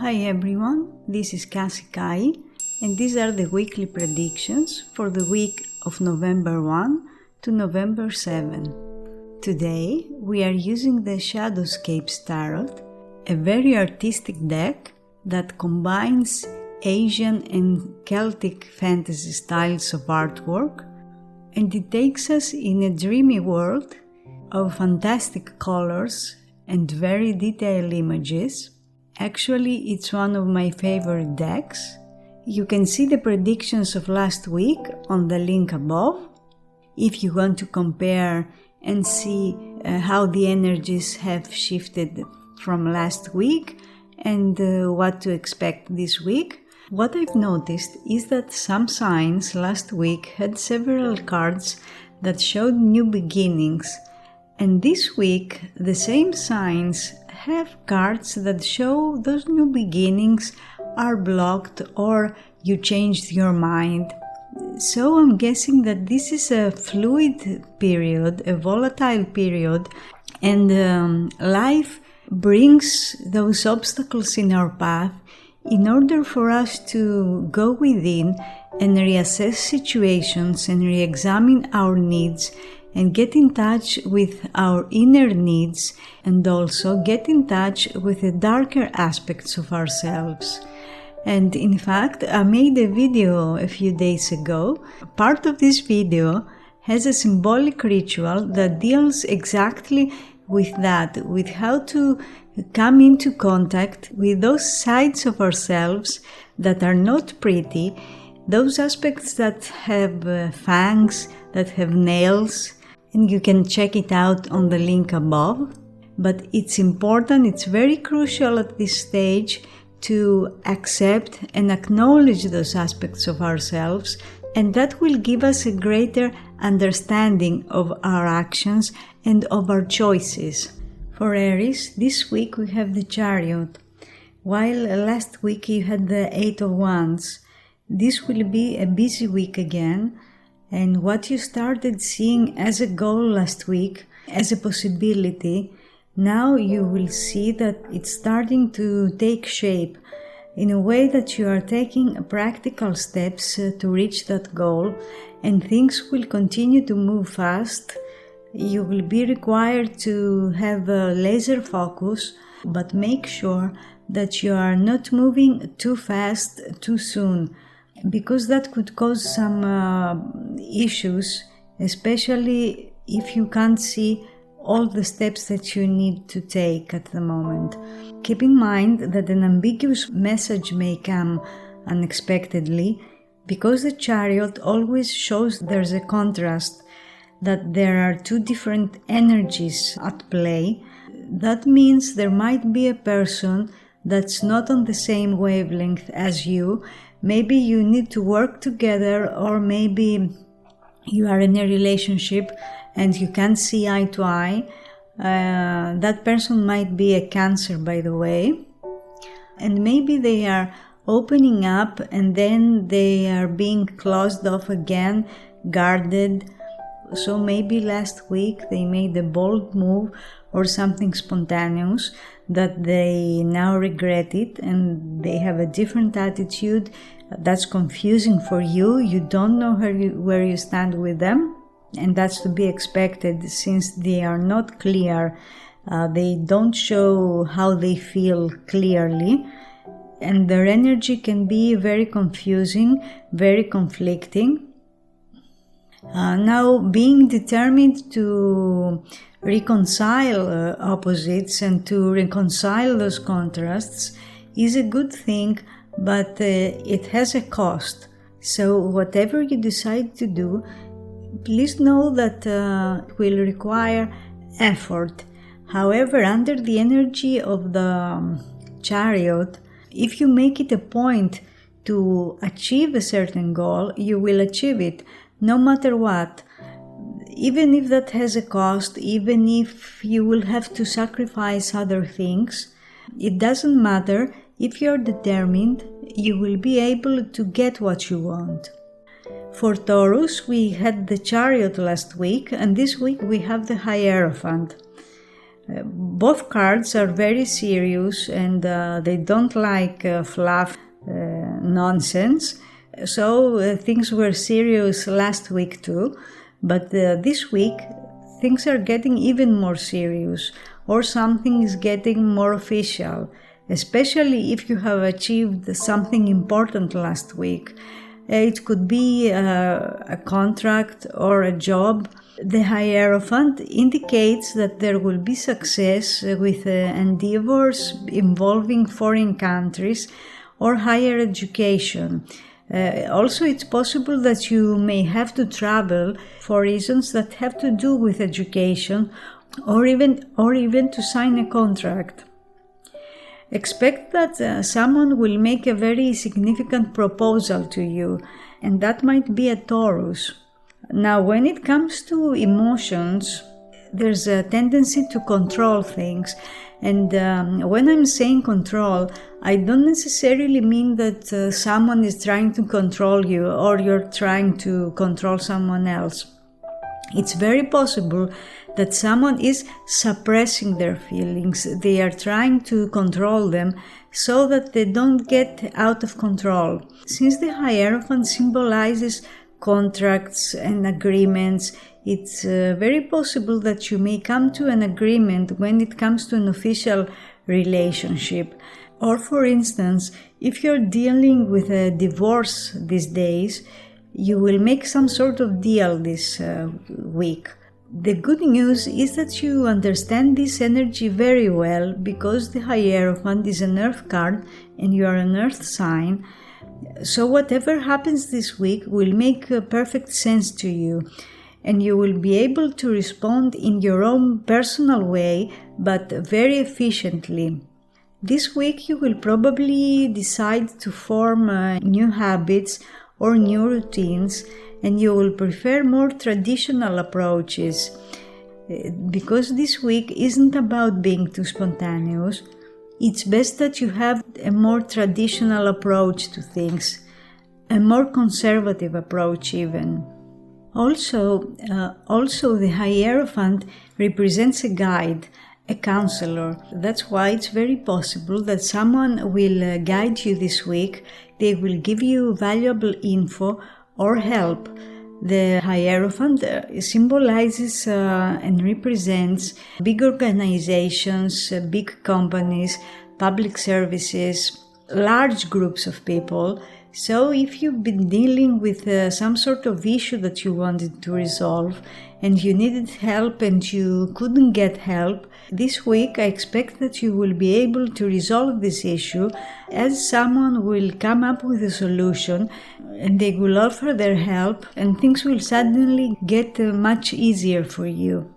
Hi everyone, this is Kassie and these are the weekly predictions for the week of November 1 to November 7. Today we are using the Shadowscapes Tarot, a very artistic deck that combines Asian and Celtic fantasy styles of artwork, and it takes us in a dreamy world of fantastic colors and very detailed images. Actually, it's one of my favorite decks. You can see the predictions of last week on the link above. If you want to compare and see how the energies have shifted from last week and what to expect this week. What I've noticed is that some signs last week had several cards that showed new beginnings, and this week the same signs have cards that show those new beginnings are blocked or you changed your mind. So I'm guessing that this is a fluid period, a volatile period, and life brings those obstacles in our path in order for us to go within and reassess situations and re-examine our needs and get in touch with our inner needs, and also get in touch with the darker aspects of ourselves. And in fact, I made a video a few days ago. Part of this video has a symbolic ritual that deals exactly with that, with how to come into contact with those sides of ourselves that are not pretty, those aspects that have fangs, that have nails, and you can check it out on the link above. But it's important, it's very crucial at this stage to accept and acknowledge those aspects of ourselves, and that will give us a greater understanding of our actions and of our choices. For Aries, this week we have the Chariot, while last week you had the Eight of Wands. This will be a busy week again, and what you started seeing as a goal last week, as a possibility, now you will see that it's starting to take shape in a way that you are taking practical steps to reach that goal, and things will continue to move fast. You will be required to have a laser focus, but make sure that you are not moving too fast, too soon, because that could cause some issues, especially if you can't see all the steps that you need to take at the moment. Keep in mind that an ambiguous message may come unexpectedly, because the Chariot always shows there's a contrast, that there are two different energies at play. That means there might be a person that's not on the same wavelength as you. Maybe you need to work together, or maybe you are in a relationship and you can't see eye to eye. That person might be a Cancer, by the way, and maybe they are opening up and then they are being closed off again, guarded. So maybe last week they made a bold move or something spontaneous that they now regret it, and they have a different attitude. That's confusing for you. You don't know where you stand with them, and that's to be expected since they are not clear. They don't show how they feel clearly, and their energy can be very confusing, very conflicting. Now, being determined to reconcile opposites and to reconcile those contrasts is a good thing, but it has a cost. So whatever you decide to do, please know that it will require effort. However, under the energy of the Chariot, if you make it a point to achieve a certain goal, you will achieve it, no matter what. Even if that has a cost, even if you will have to sacrifice other things, it doesn't matter. If you're determined, you will be able to get what you want. For Taurus, we had the Chariot last week, and this week we have the Hierophant. Both cards are very serious and they don't like fluff nonsense. So things were serious last week too, but this week things are getting even more serious, or something is getting more official, especially if you have achieved something important last week. It could be a contract or a job. The Hierophant indicates that there will be success with endeavors involving foreign countries or higher education. Also, it's possible that you may have to travel for reasons that have to do with education, or even to sign a contract. Expect that someone will make a very significant proposal to you, and that might be a Taurus. Now, when it comes to emotions, there's a tendency to control things. And when I'm saying control, I don't necessarily mean that someone is trying to control you or you're trying to control someone else. It's very possible that someone is suppressing their feelings. They are trying to control them so that they don't get out of control. Since the Hierophant symbolizes contracts and agreements, it's very possible that you may come to an agreement when it comes to an official relationship. Or for instance, if you're dealing with a divorce these days, you will make some sort of deal this week. The good news is that you understand this energy very well, because the Hierophant is an earth card and you are an earth sign. So whatever happens this week will make perfect sense to you, and you will be able to respond in your own personal way, but very efficiently. This week you will probably decide to form new habits or new routines, and you will prefer more traditional approaches, because this week isn't about being too spontaneous. It's best that you have a more traditional approach to things, a more conservative approach even. Also, the Hierophant represents a guide, a counselor. That's why it's very possible that someone will guide you this week. They will give you valuable info or help. The Hierophant symbolizes and represents big organizations, big companies, public services, large groups of people. So if you've been dealing with some sort of issue that you wanted to resolve and you needed help and you couldn't get help, this week I expect that you will be able to resolve this issue, as someone will come up with a solution and they will offer their help, and things will suddenly get much easier for you.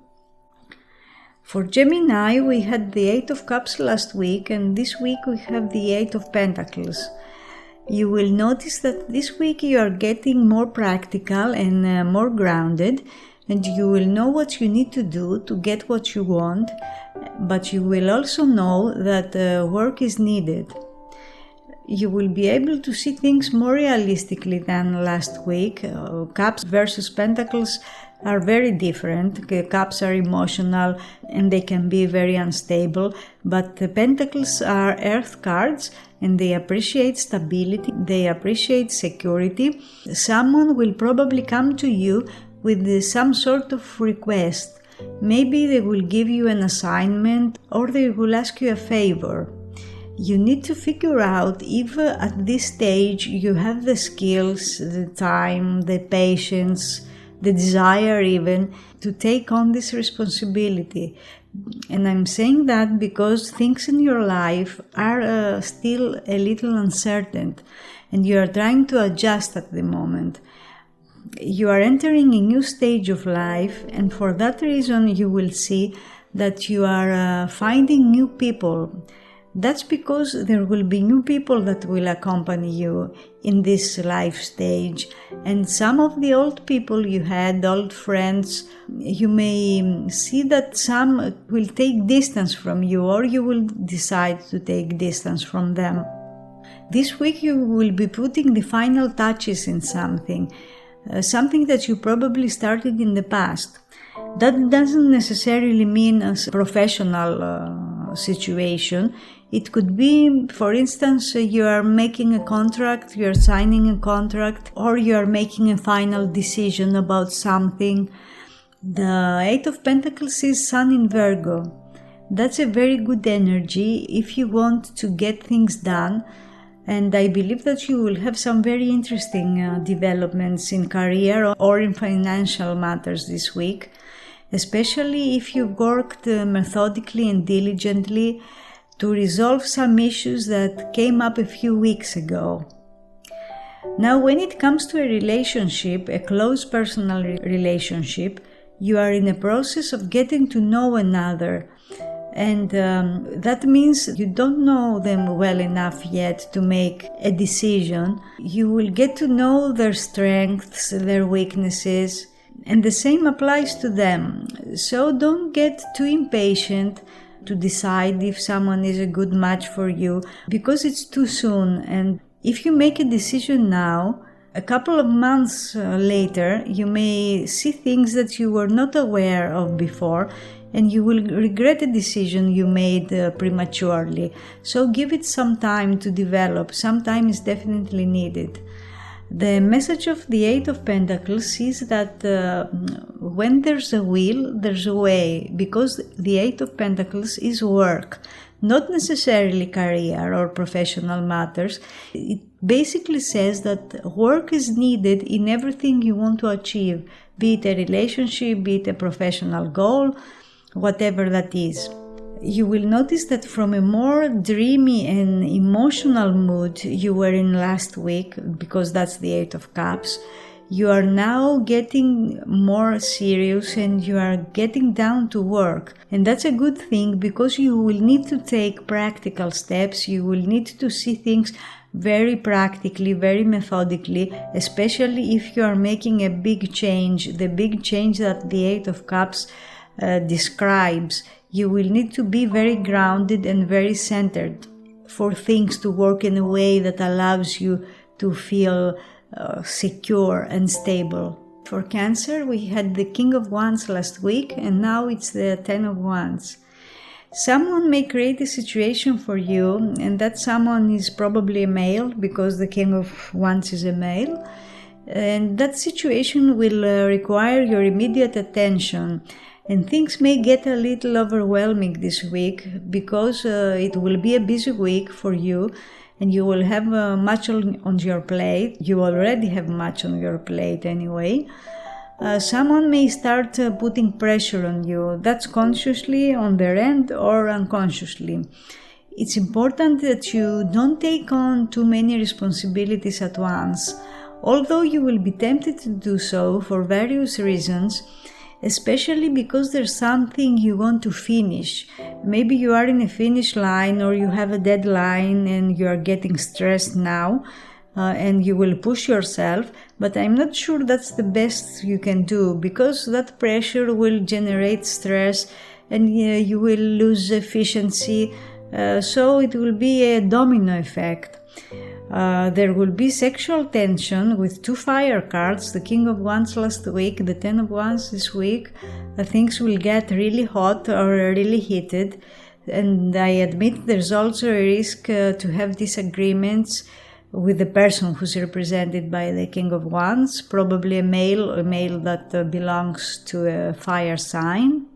For Gemini, we had the 8 of Cups last week, and this week we have the 8 of Pentacles. You will notice that this week you are getting more practical and more grounded, and you will know what you need to do to get what you want, but you will also know that work is needed. You will be able to see things more realistically than last week. Cups versus Pentacles are very different. Cups are emotional and they can be very unstable, but the Pentacles are earth cards and they appreciate stability, they appreciate security. Someone will probably come to you with some sort of request. Maybe they will give you an assignment or they will ask you a favor. You need to figure out if at this stage you have the skills, the time, the patience, the desire even to take on this responsibility. And I'm saying that because things in your life are still a little uncertain and you are trying to adjust at the moment. You are entering a new stage of life, and for that reason you will see that you are finding new people. That's because there will be new people that will accompany you in this life stage, and some of the old people you had, old friends, you may see that some will take distance from you, or you will decide to take distance from them. This week you will be putting the final touches in something that you probably started in the past. That doesn't necessarily mean a professional situation. It could be, for instance, you are making a contract, you are signing a contract, or you are making a final decision about something. The Eight of Pentacles is Sun in Virgo. That's a very good energy if you want to get things done. And I believe that you will have some very interesting developments in career or in financial matters this week, especially if you worked methodically and diligently to resolve some issues that came up a few weeks ago. Now, when it comes to a relationship, a close personal relationship, you are in a process of getting to know another. And that means you don't know them well enough yet to make a decision. You will get to know their strengths, their weaknesses, and the same applies to them. So don't get too impatient to decide if someone is a good match for you, because it's too soon. And if you make a decision now, a couple of months later, you may see things that you were not aware of before, and you will regret a decision you made prematurely. So give it some time to develop. Some time is definitely needed. The message of the Eight of Pentacles is that when there's a will, there's a way, because the Eight of Pentacles is work, not necessarily career or professional matters. It basically says that work is needed in everything you want to achieve, be it a relationship, be it a professional goal, whatever that is. You will notice that from a more dreamy and emotional mood you were in last week, because that's the Eight of Cups, you are now getting more serious and you are getting down to work. And that's a good thing, because you will need to take practical steps. You will need to see things very practically, very methodically, especially if you are making a big change, the big change that the Eight of Cups describes. You will need to be very grounded and very centered for things to work in a way that allows you to feel secure and stable. For Cancer, we had the King of Wands last week, and now it's the Ten of Wands. Someone may create a situation for you, and that someone is probably a male, because the King of Wands is a male. And that situation will require your immediate attention. And things may get a little overwhelming this week, because it will be a busy week for you and you will have much on your plate. You already have much on your plate anyway. Someone may start putting pressure on you. That's consciously on their end or unconsciously. It's important that you don't take on too many responsibilities at once. Although you will be tempted to do so for various reasons, especially because there's something you want to finish. Maybe you are in a finish line, or you have a deadline and you are getting stressed now, and you will push yourself, but I'm not sure that's the best you can do, because that pressure will generate stress and you will lose efficiency, so it will be a domino effect. There will be sexual tension with two fire cards, the King of Wands last week, the Ten of Wands this week. Things will get really hot or really heated, and I admit there's also a risk to have disagreements with the person who's represented by the King of Wands, probably a male that belongs to a fire sign.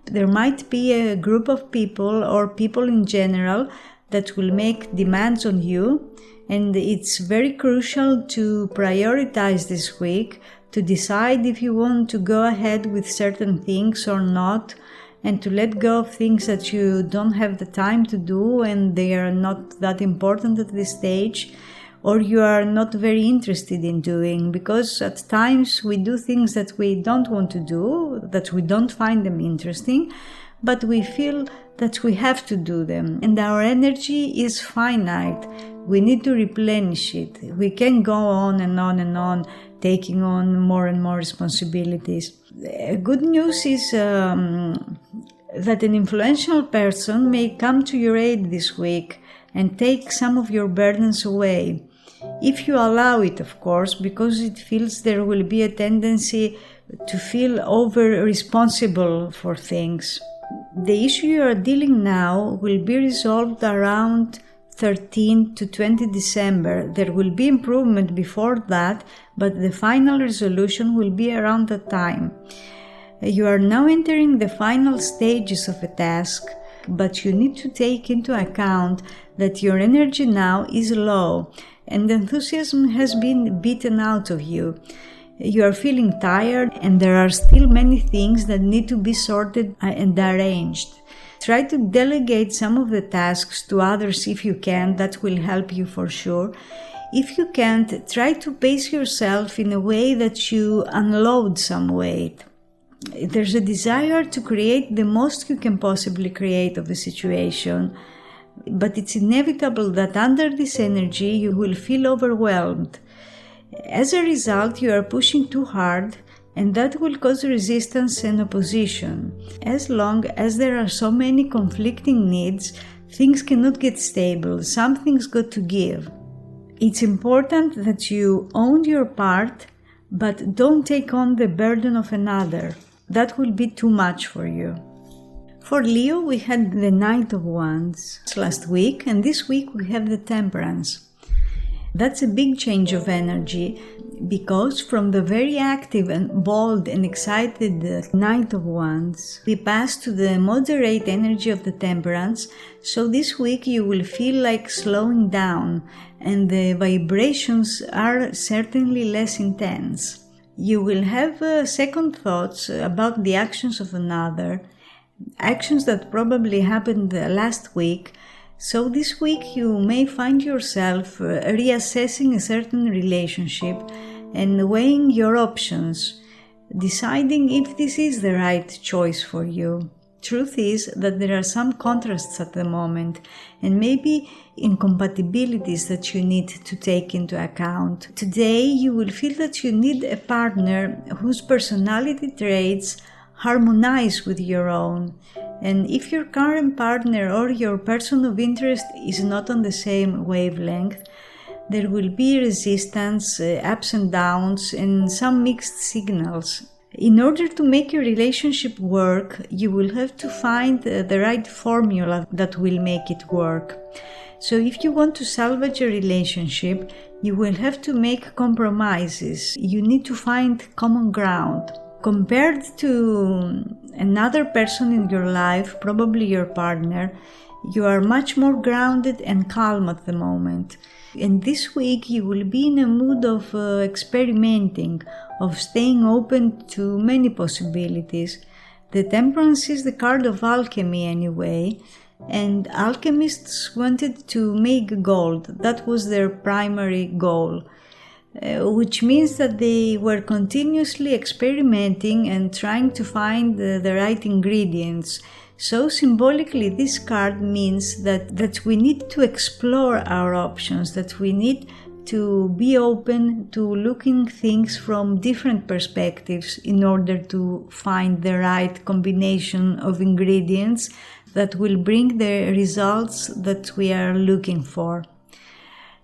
There might be a group of people or people in general that will make demands on you, and it's very crucial to prioritize this week, to decide if you want to go ahead with certain things or not, and to let go of things that you don't have the time to do and they are not that important at this stage, or you are not very interested in doing, because at times we do things that we don't want to do, that we don't find them interesting, but we feel that we have to do them, and our energy is finite. We need to replenish it. We can go on and on and on, taking on more and more responsibilities. Good news is that an influential person may come to your aid this week and take some of your burdens away. If you allow it, of course, because it feels there will be a tendency to feel over responsible for things. The issue you are dealing now will be resolved around 13 to 20 December. There will be improvement before that, but the final resolution will be around that time. You are now entering the final stages of a task, but you need to take into account that your energy now is low and enthusiasm has been beaten out of you. You are feeling tired and there are still many things that need to be sorted and arranged. Try to delegate some of the tasks to others if you can. That will help you for sure. If you can't, try to pace yourself in a way that you unload some weight. There's a desire to create the most you can possibly create of the situation, but it's inevitable that under this energy you will feel overwhelmed. As a result, you are pushing too hard, and that will cause resistance and opposition. As long as there are so many conflicting needs, things cannot get stable. Something's got to give. It's important that you own your part, but don't take on the burden of another. That will be too much for you. For Leo, we had the Knight of Wands last week, and this week we have the Temperance. That's a big change of energy, because from the very active and bold and excited Knight of Wands, we pass to the moderate energy of the Temperance. So this week you will feel like slowing down, and the vibrations are certainly less intense. You will have second thoughts about the actions of another, actions that probably happened last week. So this week you may find yourself reassessing a certain relationship and weighing your options, deciding if this is the right choice for you. Truth is that there are some contrasts at the moment and maybe incompatibilities that you need to take into account. Today you will feel that you need a partner whose personality traits harmonize with your own. And if your current partner or your person of interest is not on the same wavelength, there will be resistance, ups and downs, and some mixed signals. In order to make your relationship work, you will have to find the right formula that will make it work. So if you want to salvage a relationship, you will have to make compromises. You need to find common ground. Compared to another person in your life, probably your partner, you are much more grounded and calm at the moment. And this week you will be in a mood of experimenting, of staying open to many possibilities. The Temperance is the card of alchemy anyway, and alchemists wanted to make gold. That was their primary goal, which means that they were continuously experimenting and trying to find the right ingredients. So symbolically, this card means that we need to explore our options, that we need to be open to looking things from different perspectives in order to find the right combination of ingredients that will bring the results that we are looking for.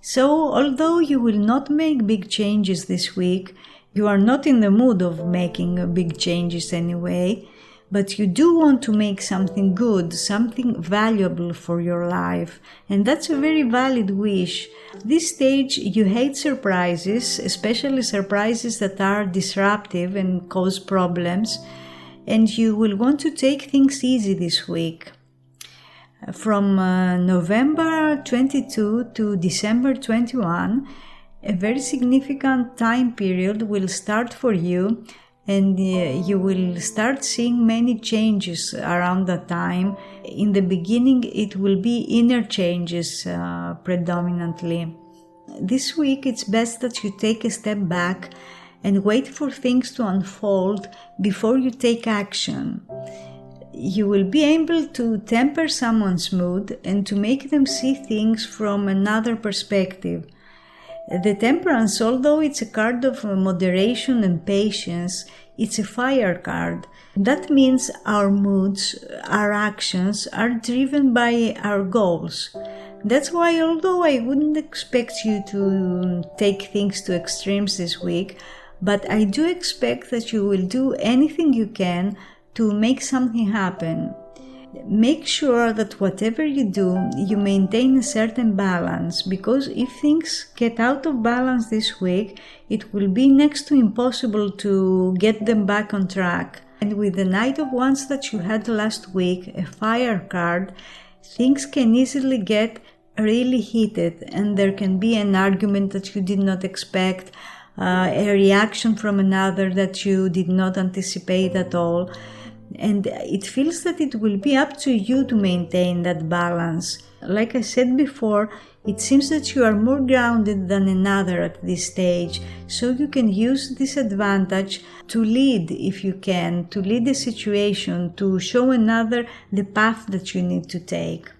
So, although you will not make big changes this week, you are not in the mood of making big changes anyway, but you do want to make something good, something valuable for your life, and that's a very valid wish. This stage, you hate surprises, especially surprises that are disruptive and cause problems, and you will want to take things easy this week. From November 22 to December 21, a very significant time period will start for you, and you will start seeing many changes around that time. In the beginning, it will be inner changes predominantly. This week, it's best that you take a step back and wait for things to unfold before you take action. You will be able to temper someone's mood and to make them see things from another perspective. The Temperance, although it's a card of moderation and patience, it's a fire card. That means our moods, our actions are driven by our goals. That's why, although I wouldn't expect you to take things to extremes this week, but I do expect that you will do anything you can to make something happen. Make sure that whatever you do, you maintain a certain balance, because if things get out of balance this week, it will be next to impossible to get them back on track. And with the Knight of Wands that you had last week, a fire card, things can easily get really heated, and there can be an argument that you did not expect, a reaction from another that you did not anticipate at all. And it feels that it will be up to you to maintain that balance. Like I said before, it seems that you are more grounded than another at this stage, so you can use this advantage to lead if you can, to lead the situation, to show another the path that you need to take.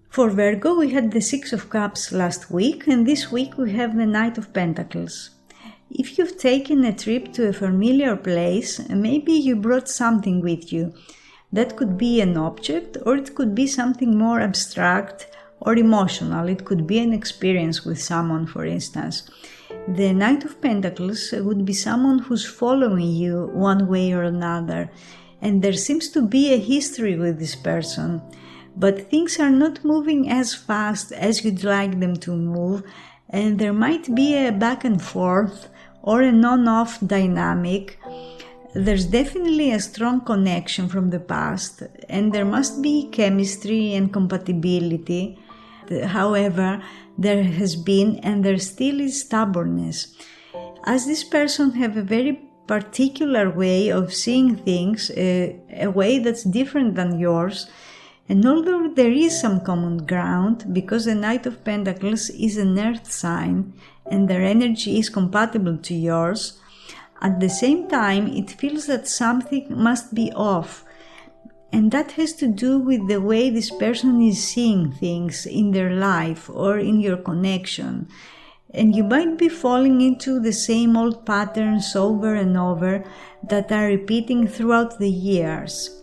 For Virgo, we had the Six of Cups last week, and this week we have the Knight of Pentacles. If you've taken a trip to a familiar place, maybe you brought something with you. That could be an object, or it could be something more abstract or emotional. It could be an experience with someone, for instance. The Knight of Pentacles would be someone who's following you one way or another, and there seems to be a history with this person. But things are not moving as fast as you'd like them to move, and there might be a back and forth or an on-off dynamic. There's definitely a strong connection from the past, and there must be chemistry and compatibility. However, there has been and there still is stubbornness. As this person have a very particular way of seeing things, a way that's different than yours, and although there is some common ground, because the Knight of Pentacles is an earth sign and their energy is compatible to yours, at the same time it feels that something must be off. And that has to do with the way this person is seeing things in their life or in your connection. And you might be falling into the same old patterns over and over that are repeating throughout the years.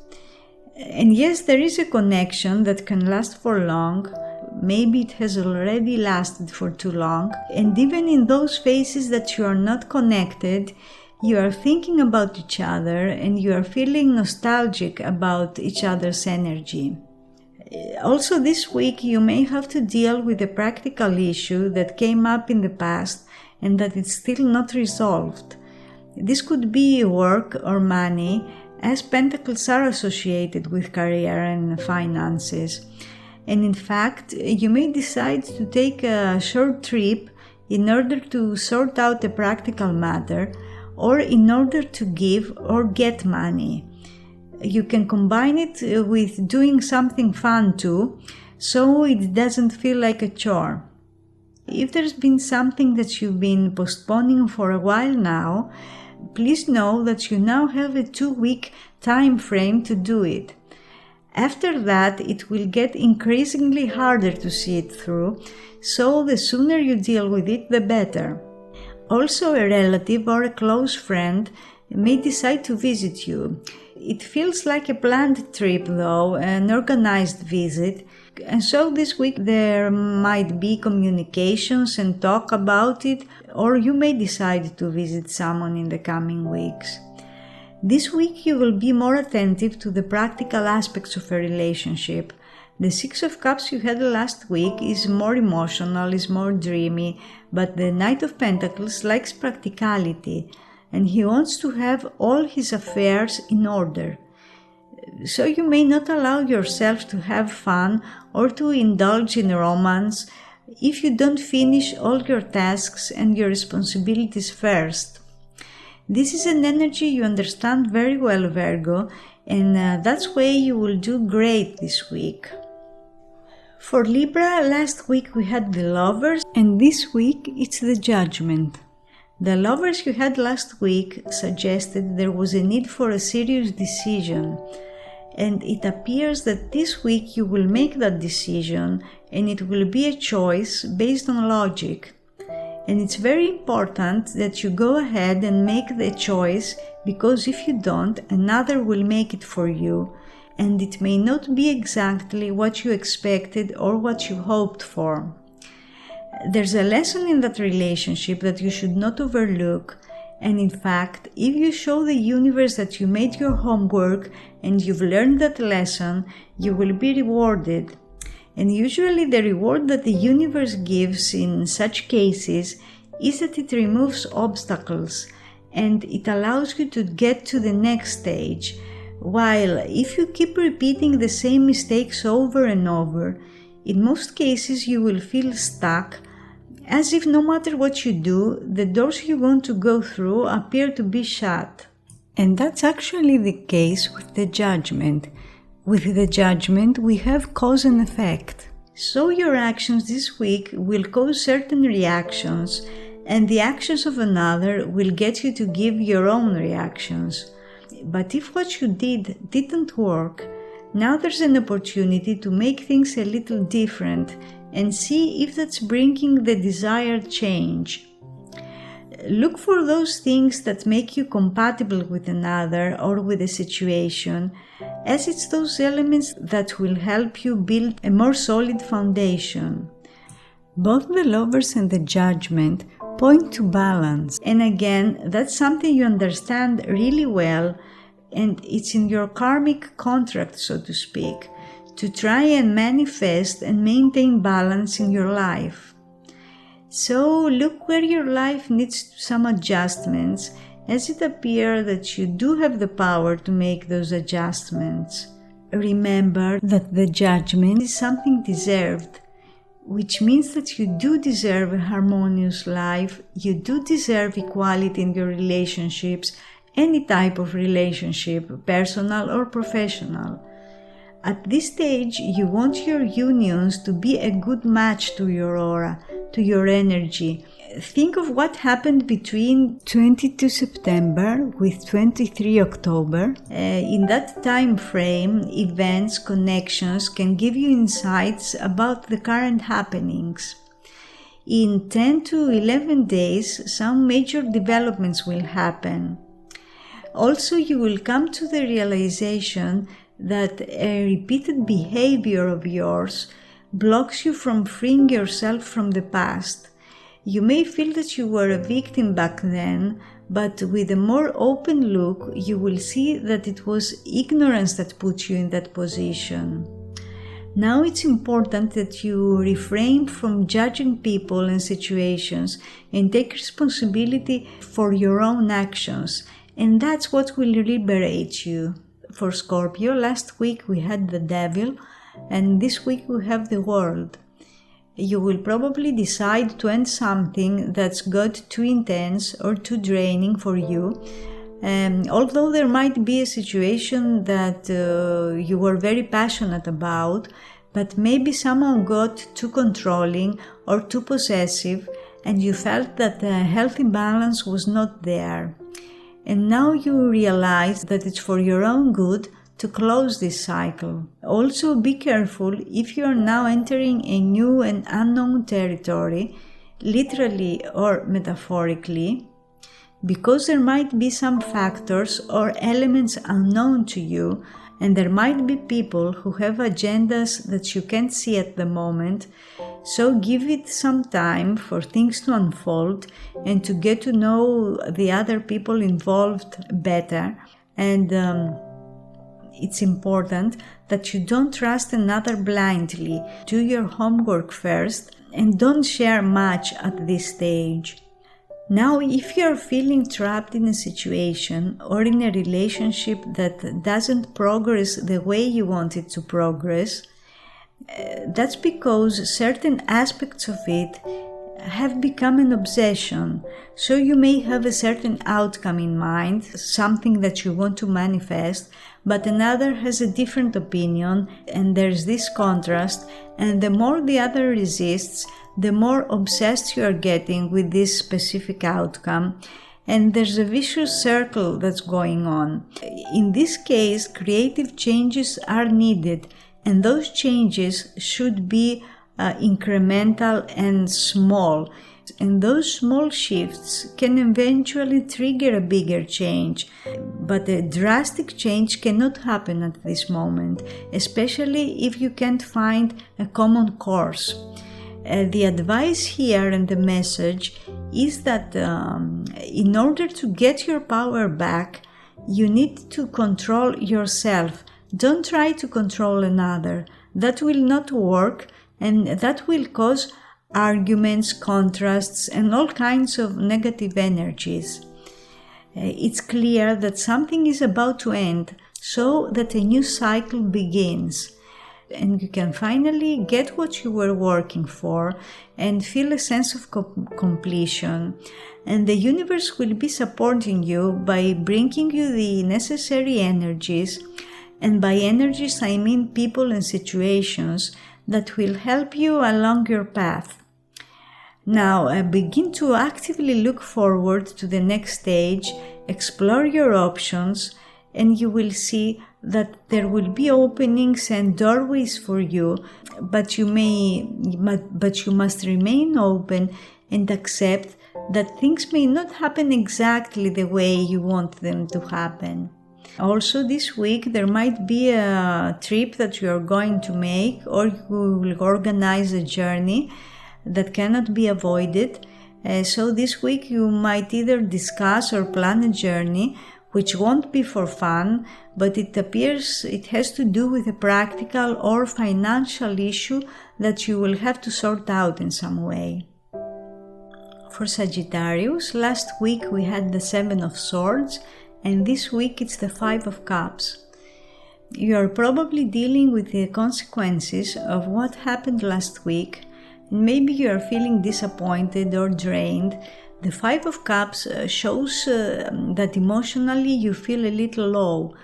And yes, there is a connection that can last for long. Maybe it has already lasted for too long. And even in those phases that you are not connected, you are thinking about each other and you are feeling nostalgic about each other's energy. Also this week you may have to deal with a practical issue that came up in the past and that is still not resolved. This could be work or money, as pentacles are associated with career and finances. And in fact, you may decide to take a short trip in order to sort out a practical matter, or in order to give or get money. You can combine it with doing something fun too, so it doesn't feel like a chore. If there's been something that you've been postponing for a while now, please know that you now have a 2-week time frame to do it. After that, it will get increasingly harder to see it through, so the sooner you deal with it, the better. Also, a relative or a close friend may decide to visit you. It feels like a planned trip though, an organized visit, and so this week there might be communications and talk about it, or you may decide to visit someone in the coming weeks. This week you will be more attentive to the practical aspects of a relationship. The Six of Cups you had last week is more emotional, is more dreamy, but the Knight of Pentacles likes practicality and he wants to have all his affairs in order. So you may not allow yourself to have fun or to indulge in romance if you don't finish all your tasks and your responsibilities first. This is an energy you understand very well, Virgo, and that's why you will do great this week. For Libra, last week we had the Lovers, and this week it's the Judgment. The Lovers you had last week suggested there was a need for a serious decision, and it appears that this week you will make that decision, and it will be a choice based on logic. And it's very important that you go ahead and make the choice, because if you don't, another will make it for you, and it may not be exactly what you expected or what you hoped for. There's a lesson in that relationship that you should not overlook, And in fact, if you show the universe that you made your homework and you've learned that lesson, you will be rewarded. And usually the reward that the universe gives in such cases is that it removes obstacles and it allows you to get to the next stage. While if you keep repeating the same mistakes over and over, in most cases you will feel stuck, as if no matter what you do, the doors you want to go through appear to be shut. And that's actually the case with the Judgment. With the Judgment, we have cause and effect. So your actions this week will cause certain reactions, and the actions of another will get you to give your own reactions. But if what you didn't work, now there's an opportunity to make things a little different and see if that's bringing the desired change. Look for those things that make you compatible with another or with a situation, as it's those elements that will help you build a more solid foundation. Both the Lovers and the Judgment point to balance, and again, that's something you understand really well, and it's in your karmic contract, so to speak, to try and manifest and maintain balance in your life. So look where your life needs some adjustments, as it appears that you do have the power to make those adjustments. Remember that the Judgment is something deserved, which means that you do deserve a harmonious life, you do deserve equality in your relationships, any type of relationship, personal or professional. At this stage, you want your unions to be a good match to your aura, to your energy. Think of what happened between 22 September with 23 October. In that time frame, events, connections can give you insights about the current happenings. In 10 to 11 days, some major developments will happen. Also, you will come to the realization that a repeated behavior of yours blocks you from freeing yourself from the past. You may feel that you were a victim back then, but with a more open look, you will see that it was ignorance that put you in that position. Now it's important that you refrain from judging people and situations and take responsibility for your own actions, and that's what will liberate you. For Scorpio, last week we had the Devil, and this week we have the World. You will probably decide to end something that's got too intense or too draining for you, although there might be a situation that you were very passionate about, but maybe someone got too controlling or too possessive and you felt that a healthy balance was not there. And now you realize that it's for your own good to close this cycle. Also be careful if you are now entering a new and unknown territory, literally or metaphorically, because there might be some factors or elements unknown to you, and there might be people who have agendas that you can't see at the moment. So give it some time for things to unfold and to get to know the other people involved better. And it's important that you don't trust another blindly. Do your homework first and don't share much at this stage. Now, if you are feeling trapped in a situation or in a relationship that doesn't progress the way you want it to progress, that's because certain aspects of it have become an obsession. So you may have a certain outcome in mind, something that you want to manifest, but another has a different opinion, and there's this contrast, and the more the other resists, the more obsessed you are getting with this specific outcome, and there's a vicious circle that's going on. In this case, creative changes are needed, and those changes should be incremental and small. And those small shifts can eventually trigger a bigger change, but a drastic change cannot happen at this moment, especially if you can't find a common course. The advice here and the message is that in order to get your power back, you need to control yourself. Don't try to control another. That will not work, and that will cause arguments, contrasts, and all kinds of negative energies. It's clear that something is about to end, so that a new cycle begins. And you can finally get what you were working for and feel a sense of completion. And the universe will be supporting you by bringing you the necessary energies. And by energies, I mean people and situations that will help you along your path. Now, begin to actively look forward to the next stage, explore your options, and you will see that there will be openings and doorways for you, but you must remain open and accept that things may not happen exactly the way you want them to happen. Also, this week there might be a trip that you are going to make, or you will organize a journey that cannot be avoided. So this week you might either discuss or plan a journey which won't be for fun, but it appears it has to do with a practical or financial issue that you will have to sort out in some way. For Sagittarius, last week we had the 7 of Swords, and this week it's the 5 of Cups. You are probably dealing with the consequences of what happened last week, and maybe you are feeling disappointed or drained. The 5 of Cups shows that emotionally you feel a little low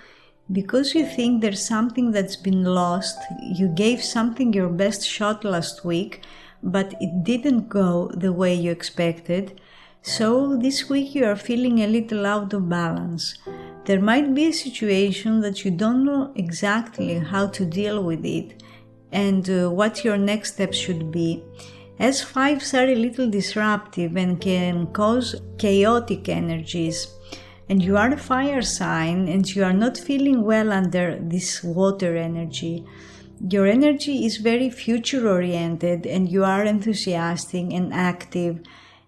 because you think there's something that's been lost. You gave something your best shot last week, but it didn't go the way you expected. So this week you are feeling a little out of balance. There might be a situation that you don't know exactly how to deal with it and what your next step should be. As 5s are a little disruptive and can cause chaotic energies, and you are a fire sign and you are not feeling well under this water energy. Your energy is very future oriented and you are enthusiastic and active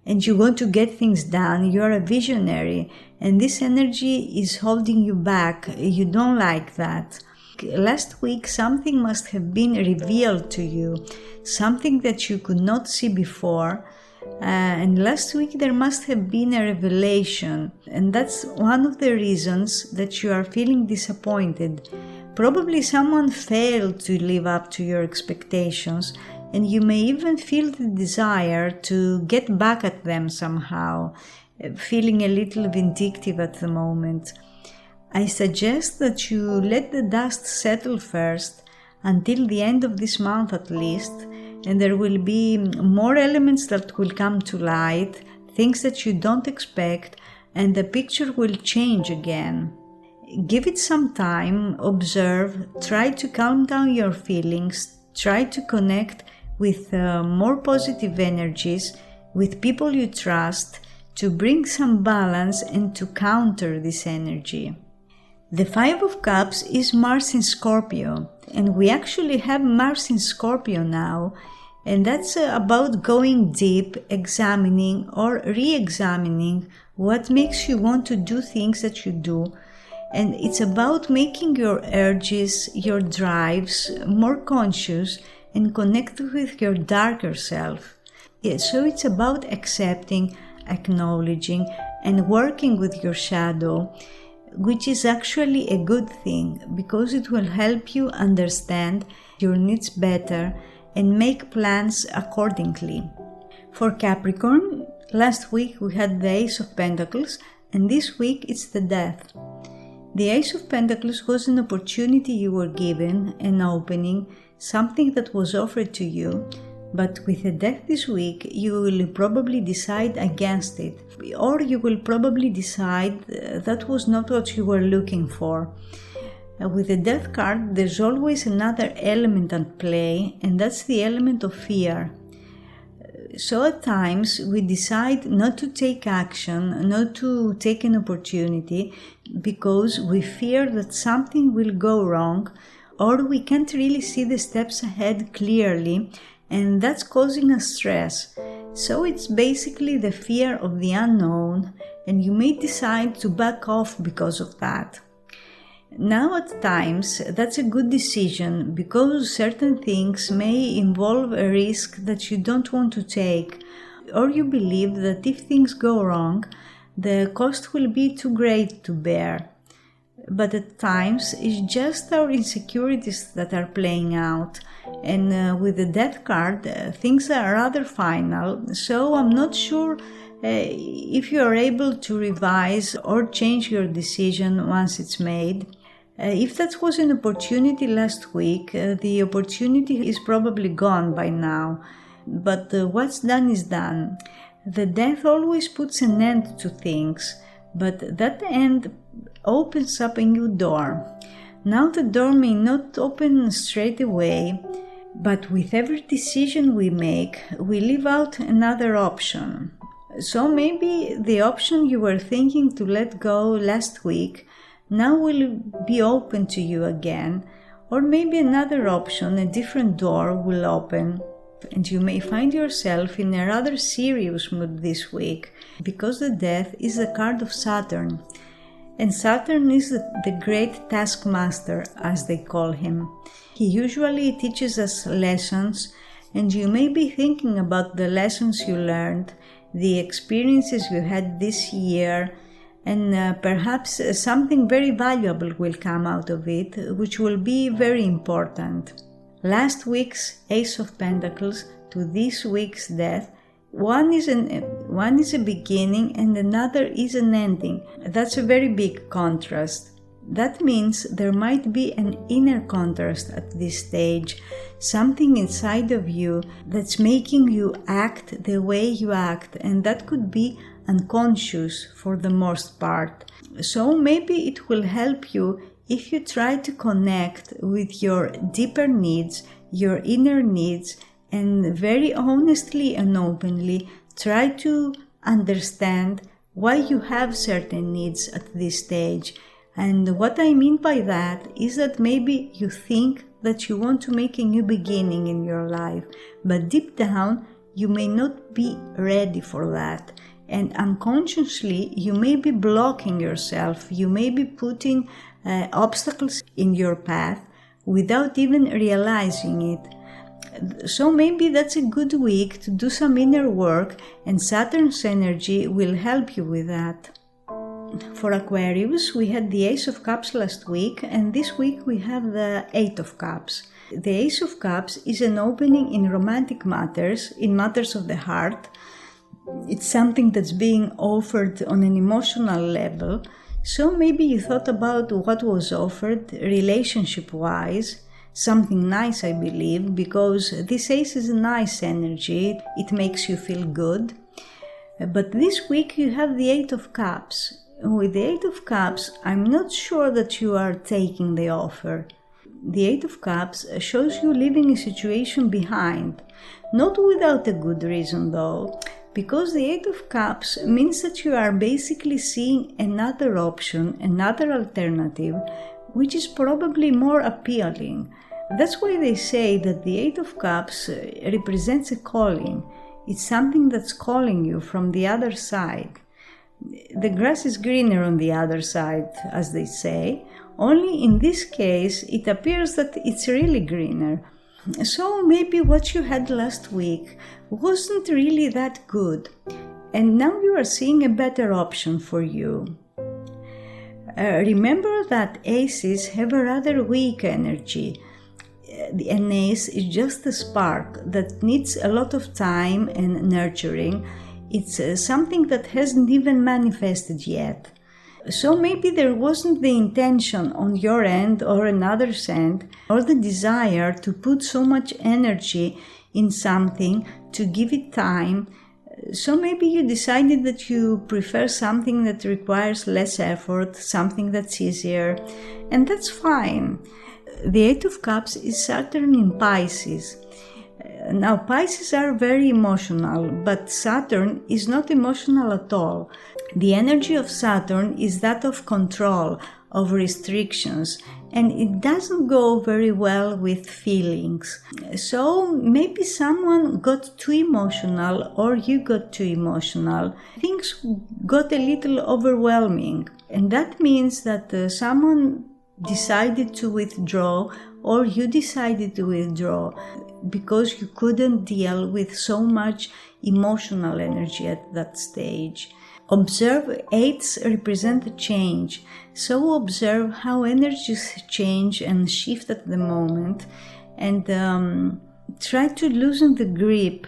and you want to get things done. You are a visionary and this energy is holding you back. You don't like that. Last week something must have been revealed to you, something that you could not see before, and last week there must have been a revelation, and that's one of the reasons that you are feeling disappointed. Probably someone failed to live up to your expectations, and you may even feel the desire to get back at them somehow, feeling a little vindictive at the moment. I suggest that you let the dust settle first, until the end of this month at least, and there will be more elements that will come to light, things that you don't expect, and the picture will change again. Give it some time, observe, try to calm down your feelings, try to connect with more positive energies, with people you trust, to bring some balance and to counter this energy. The 5 of Cups is Mars in Scorpio, and we actually have Mars in Scorpio now, and that's about going deep, examining or re-examining what makes you want to do things that you do, and it's about making your urges, your drives more conscious and connect with your darker self. So it's about accepting, acknowledging and working with your shadow, which is actually a good thing because it will help you understand your needs better and make plans accordingly. For Capricorn, last week we had the Ace of Pentacles and this week it's the Death. The Ace of Pentacles was an opportunity you were given, an opening, something that was offered to you, but with the Death this week you will probably decide against it, or you will probably decide that was not what you were looking for. With the Death card there's always another element at play, and that's the element of fear. So at times we decide not to take action, not to take an opportunity, because we fear that something will go wrong, or we can't really see the steps ahead clearly, and that's causing us stress. So it's basically the fear of the unknown, and you may decide to back off because of that. Now at times that's a good decision because certain things may involve a risk that you don't want to take, or you believe that if things go wrong, the cost will be too great to bear. But at times it's just our insecurities that are playing out, and with the Death card things are rather final, so I'm not sure if you are able to revise or change your decision once it's made. If that was an opportunity last week, the opportunity is probably gone by now, but what's done is done. The Death always puts an end to things, but that end opens up a new door. Now the door may not open straight away, but with every decision we make, we leave out another option. So maybe the option you were thinking to let go last week now will be open to you again, or maybe another option, a different door will open, and you may find yourself in a rather serious mood this week, because the Death is the card of Saturn, and Saturn is the great taskmaster, as they call him. He usually teaches us lessons, and you may be thinking about the lessons you learned, the experiences you had this year, and perhaps something very valuable will come out of it, which will be very important. Last week's Ace of Pentacles to this week's Death, one is a beginning and another is an ending. That's a very big contrast. That means there might be an inner contrast at this stage, something inside of you that's making you act the way you act, and that could be unconscious for the most part. So maybe it will help you if you try to connect with your deeper needs, your inner needs, and very honestly and openly try to understand why you have certain needs at this stage. And what I mean by that is that maybe you think that you want to make a new beginning in your life, but deep down you may not be ready for that. And unconsciously you may be blocking yourself, you may be putting obstacles in your path without even realizing it. So maybe that's a good week to do some inner work, and Saturn's energy will help you with that. For Aquarius, we had the Ace of Cups last week, and this week we have the 8 of Cups. The Ace of Cups is an opening in romantic matters, in matters of the heart. It's something that's being offered on an emotional level, so maybe you thought about what was offered relationship-wise, something nice, I believe, because this Ace is a nice energy, it makes you feel good. But this week you have the 8 of Cups. With the 8 of Cups, I'm not sure that you are taking the offer. The 8 of Cups shows you leaving a situation behind, not without a good reason though, because the 8 of Cups means that you are basically seeing another option, another alternative, which is probably more appealing. That's why they say that the 8 of Cups represents a calling. It's something that's calling you from the other side. The grass is greener on the other side, as they say, only in this case it appears that it's really greener. So maybe what you had last week wasn't really that good, and now you are seeing a better option for you. Remember that aces have a rather weak energy. An ace is just a spark that needs a lot of time and nurturing. It's something that hasn't even manifested yet. So maybe there wasn't the intention on your end or another's end, or the desire to put so much energy in something, to give it time. So maybe you decided that you prefer something that requires less effort, something that's easier, and that's fine. The 8 of Cups is Saturn in Pisces. Now, Pisces are very emotional, but Saturn is not emotional at all. The energy of Saturn is that of control, of restrictions, and it doesn't go very well with feelings. So maybe someone got too emotional or you got too emotional. Things got a little overwhelming, and that means that someone decided to withdraw or you decided to withdraw because you couldn't deal with so much emotional energy at that stage. Observe, eights represent a change, so observe how energies change and shift at the moment, and try to loosen the grip.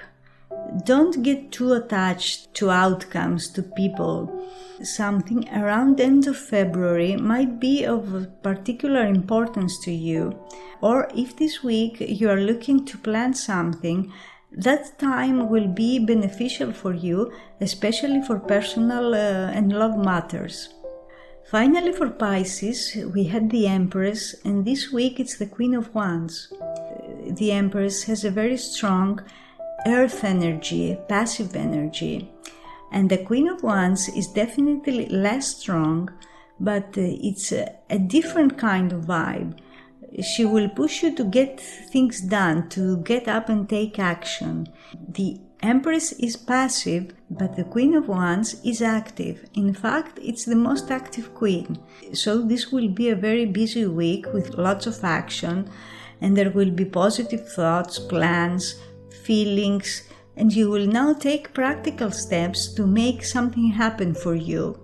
Don't get too attached to outcomes, to people. Something around end of February might be of particular importance to you, or if this week you are looking to plan something, that time will be beneficial for you, especially for personal and love matters. Finally, for Pisces, we had the Empress, and this week it's the Queen of Wands. The Empress has a very strong earth energy, passive energy, and the Queen of Wands is definitely less strong, but it's a different kind of vibe. She will push you to get things done, to get up and take action. The Empress is passive, but the Queen of Wands is active. In fact, it's the most active queen. So this will be a very busy week with lots of action, and there will be positive thoughts, plans, feelings, and you will now take practical steps to make something happen for you.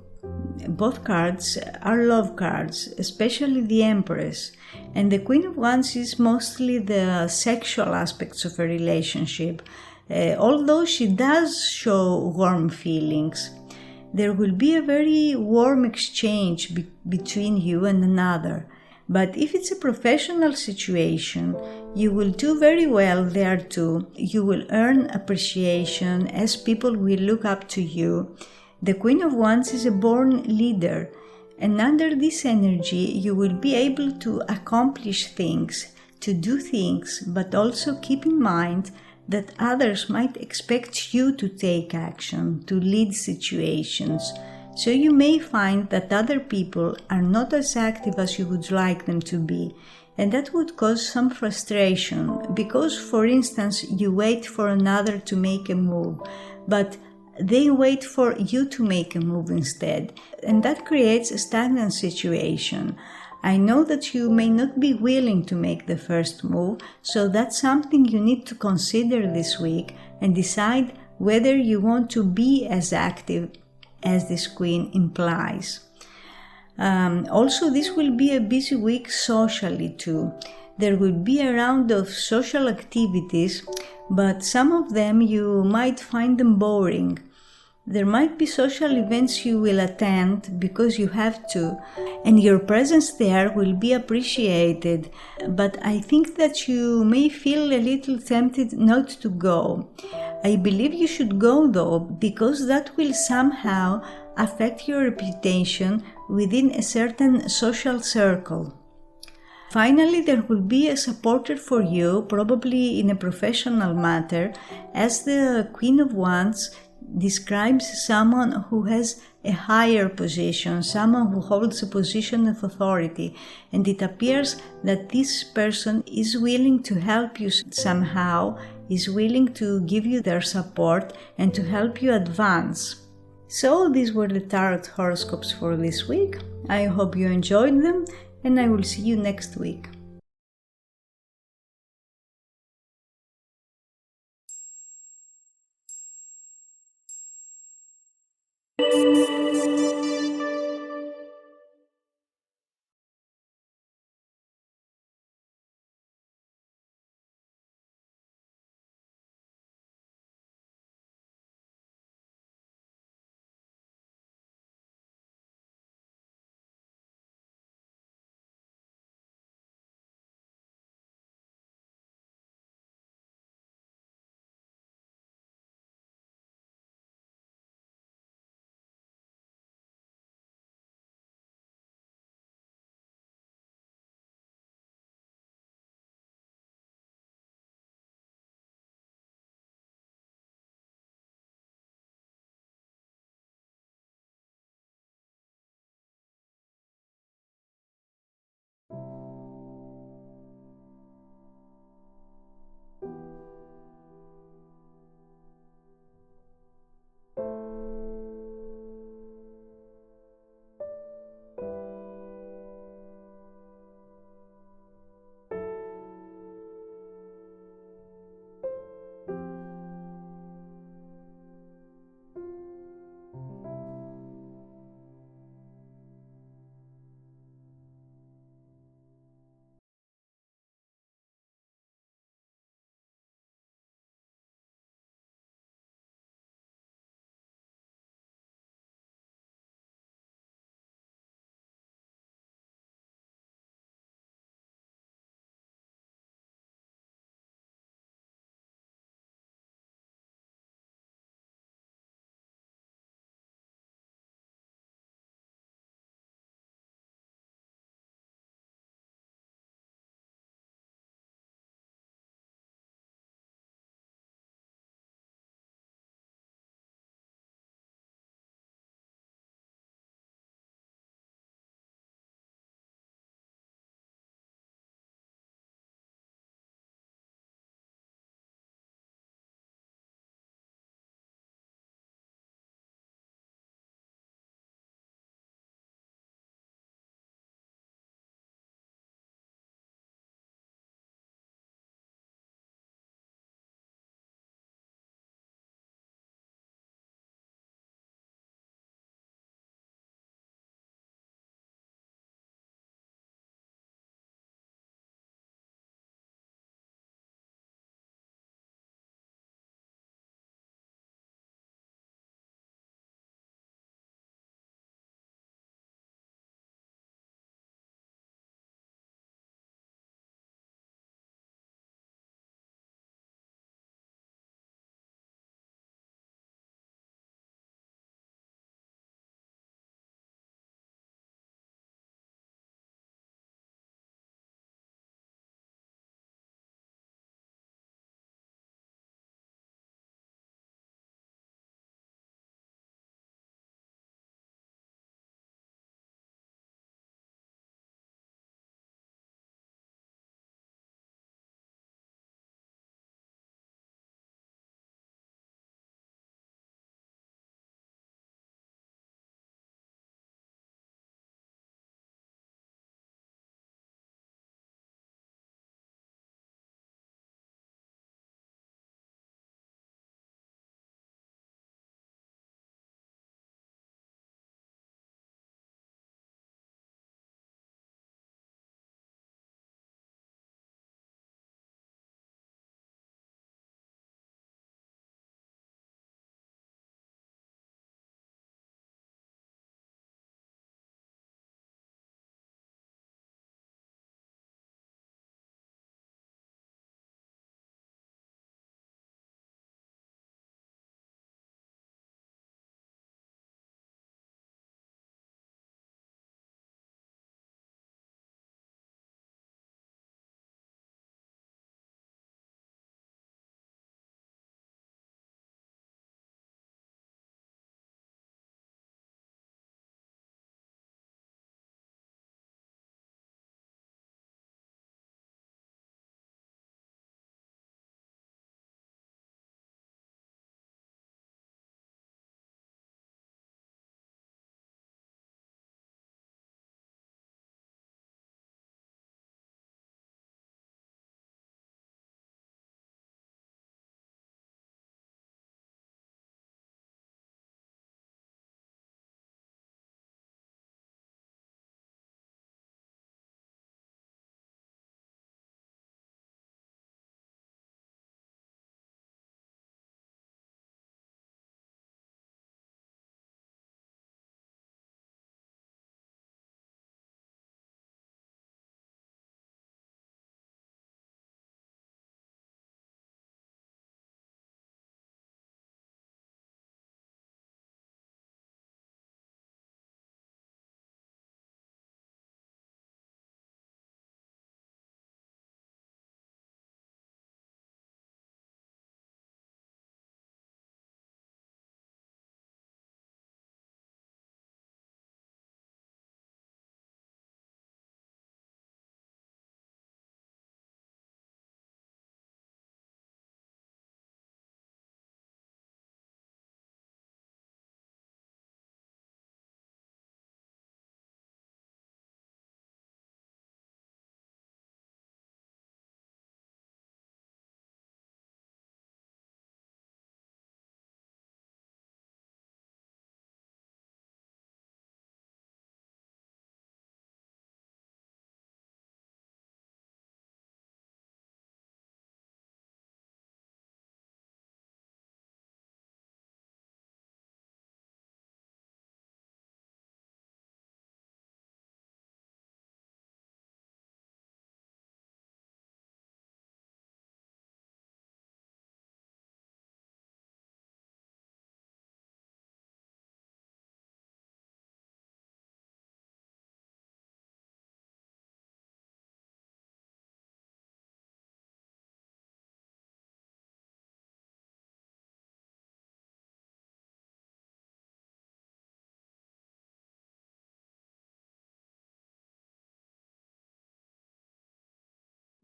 Both cards are love cards, especially the Empress, and the Queen of Wands is mostly the sexual aspects of a relationship, although she does show warm feelings. There will be a very warm exchange between you and another, but if it's a professional situation, you will do very well there too. You will earn appreciation as people will look up to you. The Queen of Wands is a born leader, and under this energy you will be able to accomplish things, to do things, but also keep in mind that others might expect you to take action, to lead situations. So you may find that other people are not as active as you would like them to be, and that would cause some frustration because, for instance, you wait for another to make a move, but they wait for you to make a move instead, and that creates a stagnant situation. I know that you may not be willing to make the first move, so that's something you need to consider this week and decide whether you want to be as active as this queen implies. Also, this will be a busy week socially too. There will be a round of social activities, but some of them you might find them boring. There might be social events you will attend because you have to, and your presence there will be appreciated, but I think that you may feel a little tempted not to go. I believe you should go though, because that will somehow affect your reputation within a certain social circle. Finally, there will be a supporter for you, probably in a professional matter, as the Queen of Wands describes someone who has a higher position, someone who holds a position of authority, and it appears that this person is willing to help you somehow, is willing to give you their support and to help you advance. So these were the tarot horoscopes for this week. I hope you enjoyed them, and I will see you next week.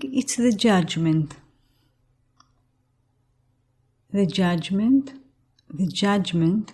It's the Judgment. The Judgment